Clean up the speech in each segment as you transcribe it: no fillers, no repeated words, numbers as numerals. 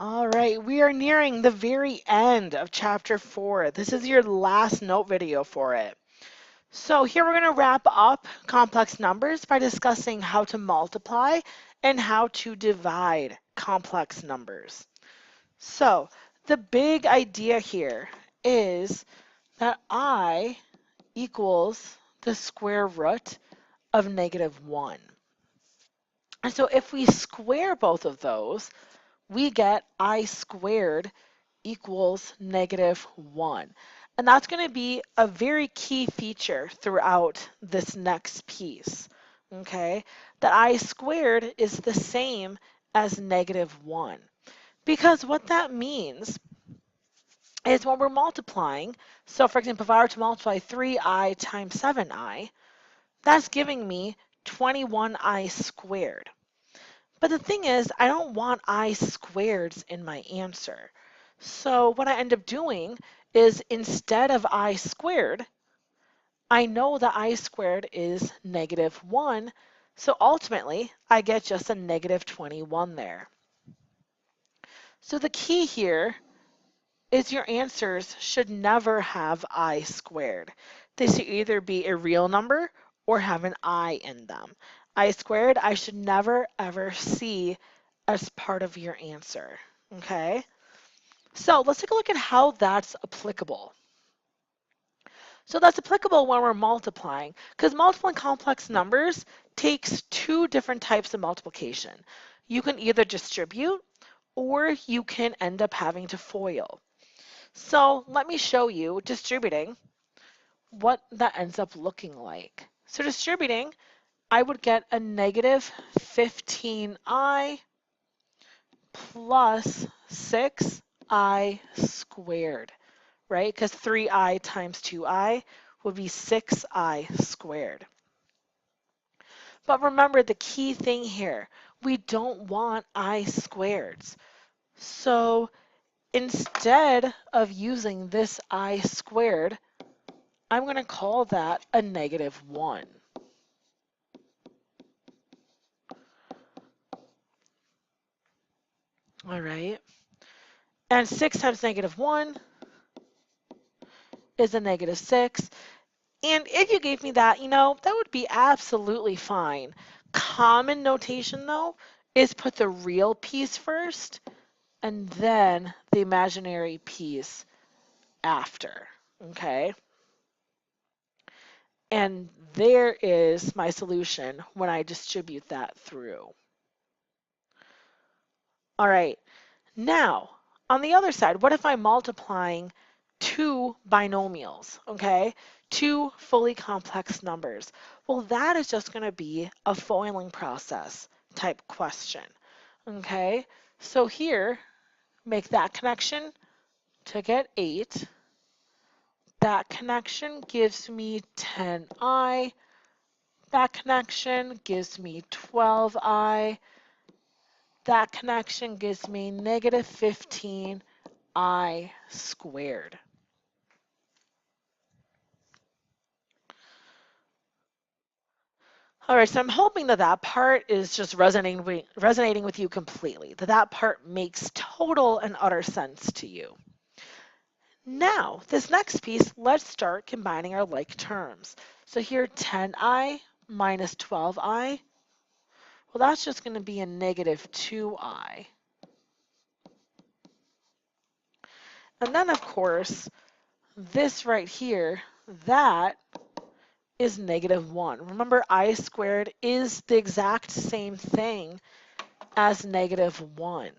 All right, we are nearing the very end of chapter 4. This is your last note video for it. So here we're going to wrap up complex numbers by discussing how to multiply and how to divide complex numbers. So the big idea here is that I equals the square root of -1. And so if we square both of those, we get I squared equals -1. And that's going to be a very key feature throughout this next piece, okay? That I squared is the same as -1. Because what that means is when we're multiplying, so for example, if I were to multiply 3i times 7i, that's giving me 21i squared. But the thing is, I don't want I squareds in my answer. So what I end up doing is instead of I squared, I know that I squared is -1. So ultimately, I get just a -21 there. So the key here is your answers should never have I squared. They should either be a real number or have an I in them. I squared, I should never ever see as part of your answer, okay? So let's take a look at how that's applicable. So that's applicable when we're multiplying, because multiplying complex numbers takes two different types of multiplication. You can either distribute or you can end up having to FOIL. So let me show you distributing what that ends up looking like. So distributing, I would get a -15i plus 6i squared, right? Because 3i times 2i would be 6i squared. But remember the key thing here, we don't want I squareds. So instead of using this I squared, I'm going to call that a -1. All right. And 6 times -1 is a -6. And if you gave me that, that would be absolutely fine. Common notation, though, is put the real piece first and then the imaginary piece after. Okay? And there is my solution when I distribute that through. All right. Now, on the other side, what if I'm multiplying two binomials, okay? Two fully complex numbers. Well, that is just going to be a foiling process type question, okay? So here, make that connection to get 8. That connection gives me 10i. That connection gives me 12i. That connection gives me -15i squared. All right, so I'm hoping that that part is just resonating with you completely, that that part makes total and utter sense to you. Now, this next piece, let's start combining our like terms. So here, 10i minus 12i, well, that's just going to be a -2i. And then, of course, this right here, that is -1. Remember, I squared is the exact same thing as -1.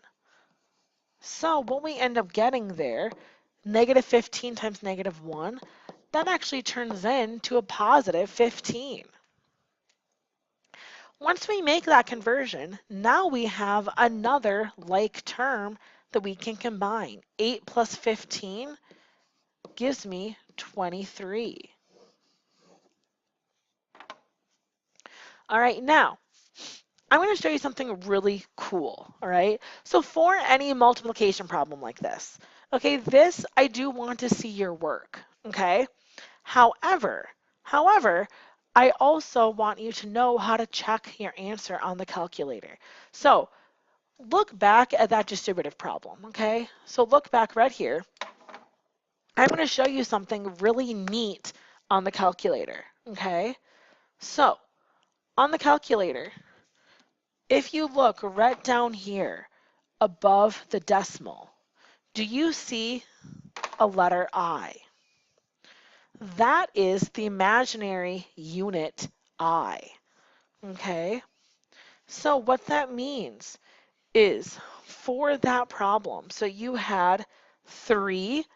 So what we end up getting there, -15 times -1, that actually turns into a +15. Once we make that conversion, now we have another like term that we can combine. 8 plus 15 gives me 23. All right, now I'm going to show you something really cool, all right? So for any multiplication problem like this, okay, this I do want to see your work, okay? However, I also want you to know how to check your answer on the calculator. So look back at that distributive problem, okay? So look back right here. I'm going to show you something really neat on the calculator, okay? So on the calculator, if you look right down here above the decimal, do you see a letter I? That is the imaginary unit I, okay? So what that means is for that problem, so you had 3,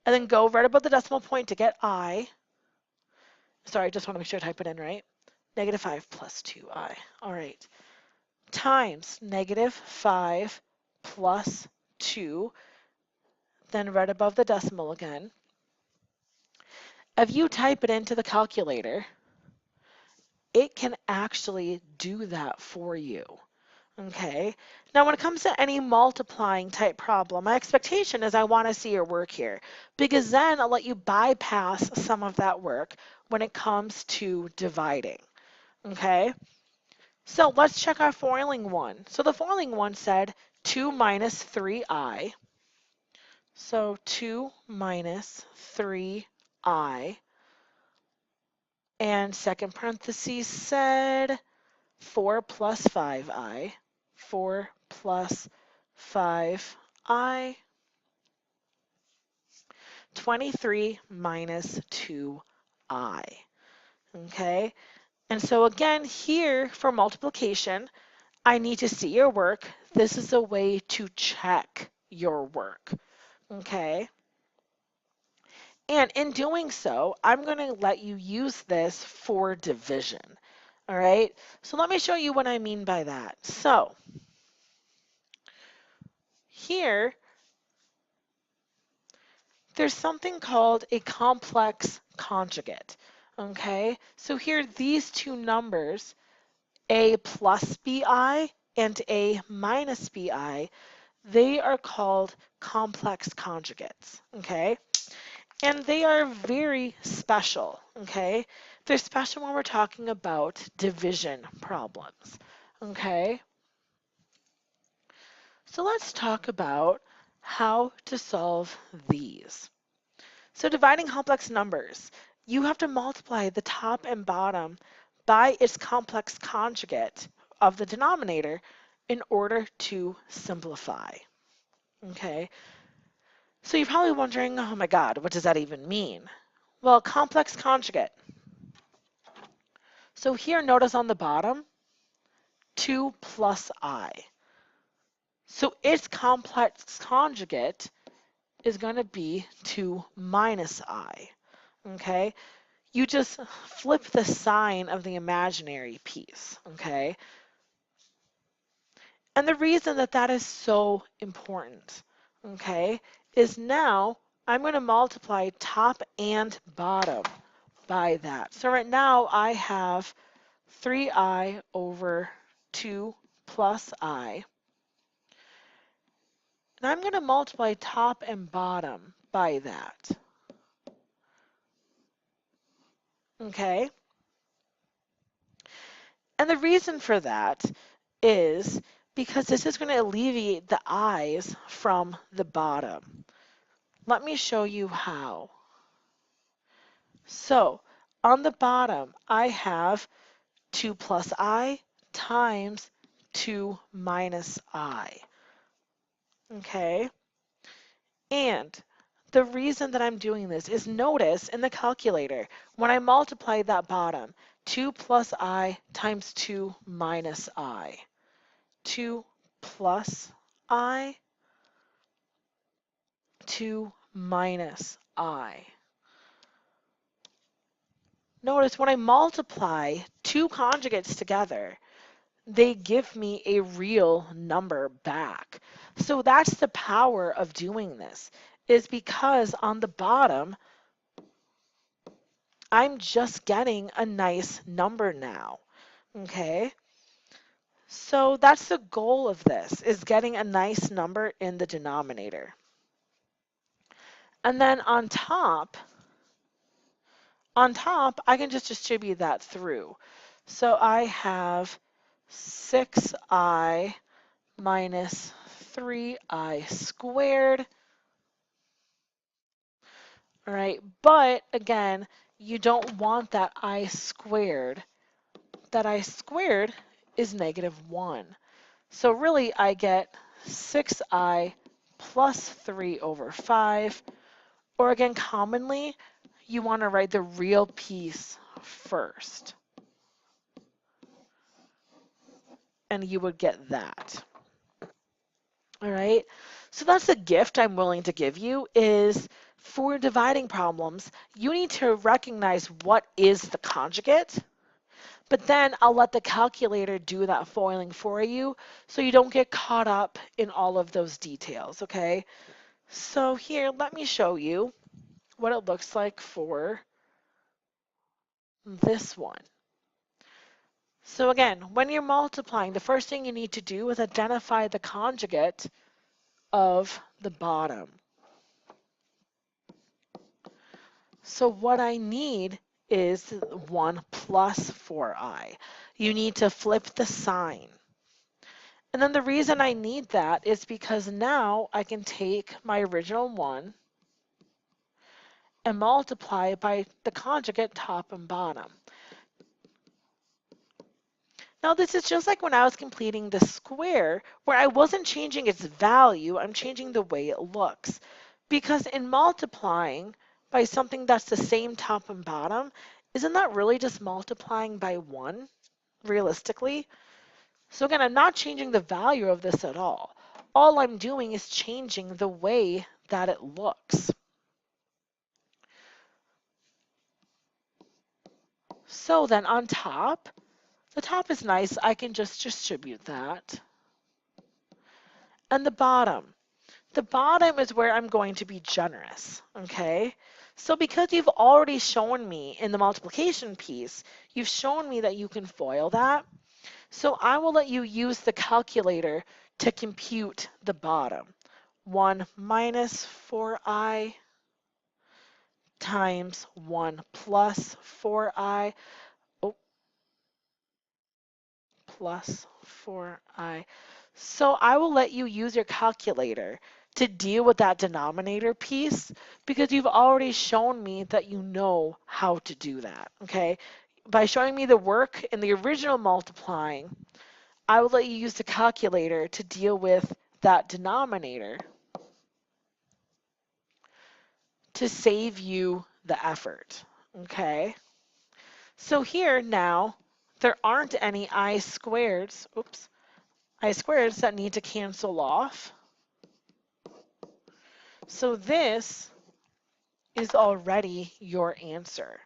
and then go right above the decimal point to get I. Sorry, I just want to make sure I type it in right. -5 plus 2I. All right. Times -5 plus 2, then right above the decimal again. If you type it into the calculator, it can actually do that for you. Okay, now when it comes to any multiplying type problem, my expectation is I want to see your work here, because then I'll let you bypass some of that work when it comes to dividing. Okay, so let's check our foiling one. So the foiling one said 2 minus 3i. So 2 minus 3i. And second parentheses said 4 plus 5i. 4 plus 5i. 23 minus 2i. Okay, and so again here for multiplication, I need to see your work. This is a way to check your work. Okay, and in doing so, I'm going to let you use this for division. All right, so let me show you what I mean by that. So here, there's something called a complex conjugate. Okay, so here these two numbers, a plus bi and a minus bi, they are called complex conjugates. Okay, and they are very special. Okay, they're special when we're talking about division problems. Okay, so let's talk about how to solve these. So dividing complex numbers, you have to multiply the top and bottom by its complex conjugate of the denominator in order to simplify. Okay, so you're probably wondering, oh my God, what does that even mean? Well, complex conjugate. So here, notice on the bottom, 2 plus I. So its complex conjugate is going to be 2 minus I. Okay, you just flip the sign of the imaginary piece, okay? And the reason that that is so important, okay, is now I'm going to multiply top and bottom by that. So right now I have 3i over 2 plus I. And I'm going to multiply top and bottom by that, okay? And the reason for that is because this is going to alleviate the i's from the bottom. Let me show you how. So on the bottom, I have 2 plus I times 2 minus I. Okay? And the reason that I'm doing this is notice in the calculator, when I multiply that bottom, 2 plus I times 2 minus I. 2 plus I, 2 minus I. Notice when I multiply two conjugates together, they give me a real number back. So that's the power of doing this, is because on the bottom, I'm just getting a nice number now. Okay? So that's the goal of this, is getting a nice number in the denominator. And then on top, I can just distribute that through. So I have 6i minus 3i squared. All right, but again, you don't want that I squared. That I squared is -1. So really, I get 6i plus 3 over 5. Or again, commonly, you want to write the real piece first. And you would get that. All right, so that's the gift I'm willing to give you is for dividing problems, you need to recognize what is the conjugate, but then I'll let the calculator do that foiling for you so you don't get caught up in all of those details, okay? So here, let me show you what it looks like for this one. So again, when you're multiplying, the first thing you need to do is identify the conjugate of the bottom. So what I need is 1 plus 4i. You need to flip the sign. And then the reason I need that is because now I can take my original 1 and multiply it by the conjugate top and bottom. Now this is just like when I was completing the square, where I wasn't changing its value, I'm changing the way it looks. Because in multiplying by something that's the same top and bottom, isn't that really just multiplying by 1, realistically? So again, I'm not changing the value of this at all. All I'm doing is changing the way that it looks. So then on top, the top is nice, I can just distribute that. And the bottom. The bottom is where I'm going to be generous, okay? So because you've already shown me in the multiplication piece, you've shown me that you can FOIL that. So I will let you use the calculator to compute the bottom. 1 minus 4i times 1 plus 4i, oh, plus 4i. So I will let you use your calculator to deal with that denominator piece because you've already shown me that you know how to do that, okay? By showing me the work in the original multiplying, I will let you use the calculator to deal with that denominator to save you the effort, okay? So here now, there aren't any I squareds, oops, I squareds that need to cancel off. So this is already your answer.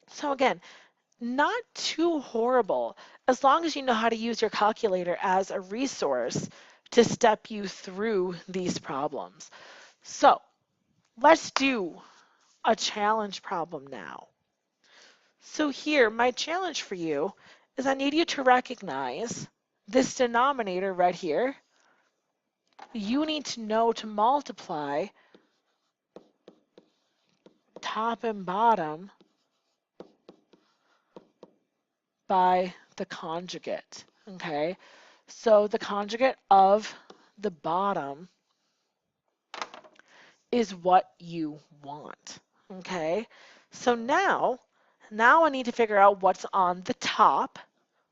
So again, not too horrible as long as you know how to use your calculator as a resource to step you through these problems. So let's do a challenge problem now. So here, my challenge for you is I need you to recognize this denominator right here. You need to know to multiply top and bottom by the conjugate, okay? So the conjugate of the bottom is what you want, okay? So now I need to figure out what's on the top,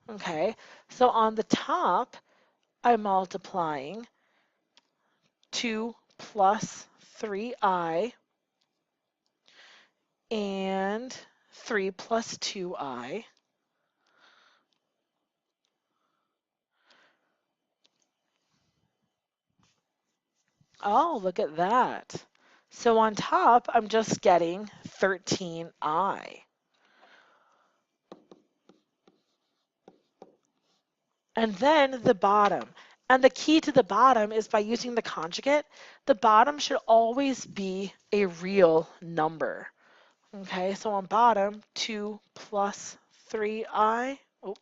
okay? So on the top, I'm multiplying 2 plus 3i and 3 plus 2i. Oh, look at that. So on top, I'm just getting 13i. And then the bottom. And the key to the bottom is by using the conjugate, the bottom should always be a real number. Okay, so on bottom, 2 plus 3i. Oh,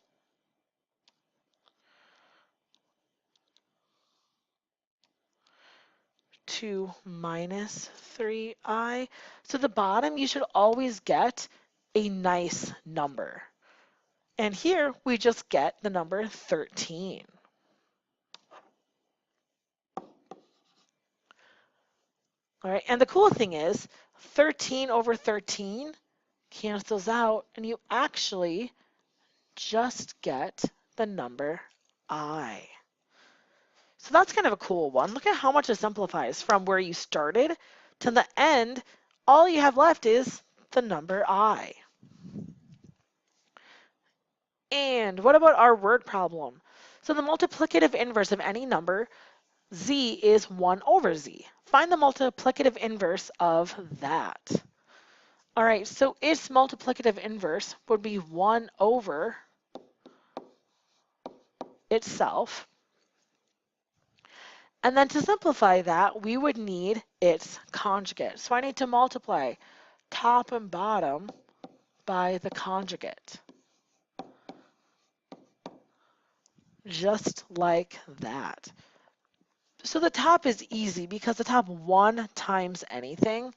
2 minus 3i. So the bottom, you should always get a nice number. And here we just get the number 13. All right, and the cool thing is 13 over 13 cancels out, and you actually just get the number I. So that's kind of a cool one. Look at how much it simplifies from where you started to the end. All you have left is the number I. And what about our word problem? So the multiplicative inverse of any number, z, is 1 over z. Find the multiplicative inverse of that. All right, so its multiplicative inverse would be 1 over itself. And then to simplify that, we would need its conjugate. So I need to multiply top and bottom by the conjugate. Just like that. So the top is easy because the top 1 times anything.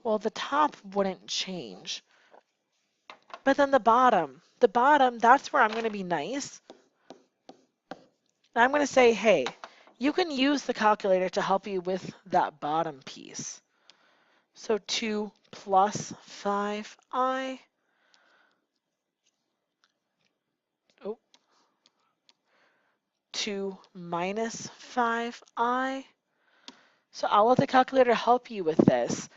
Well, the top wouldn't change. But then the bottom, that's where I'm going to be nice. And I'm going to say, hey, you can use the calculator to help you with that bottom piece. So 2 plus 5i, 2 minus 5i. So I'll let the calculator help you with this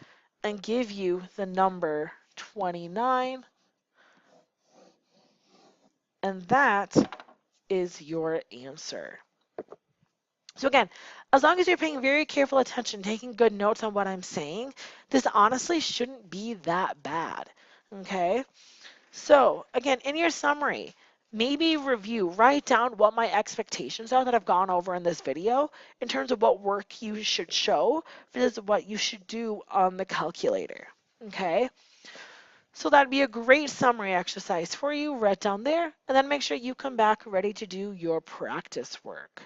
and give you the number 29. And that is your answer. So again, as long as you're paying very careful attention, taking good notes on what I'm saying, this honestly shouldn't be that bad, okay? So again, in your summary, maybe review, write down what my expectations are that I've gone over in this video in terms of what work you should show versus what you should do on the calculator, okay? So that'd be a great summary exercise for you, right down there, and then make sure you come back ready to do your practice work.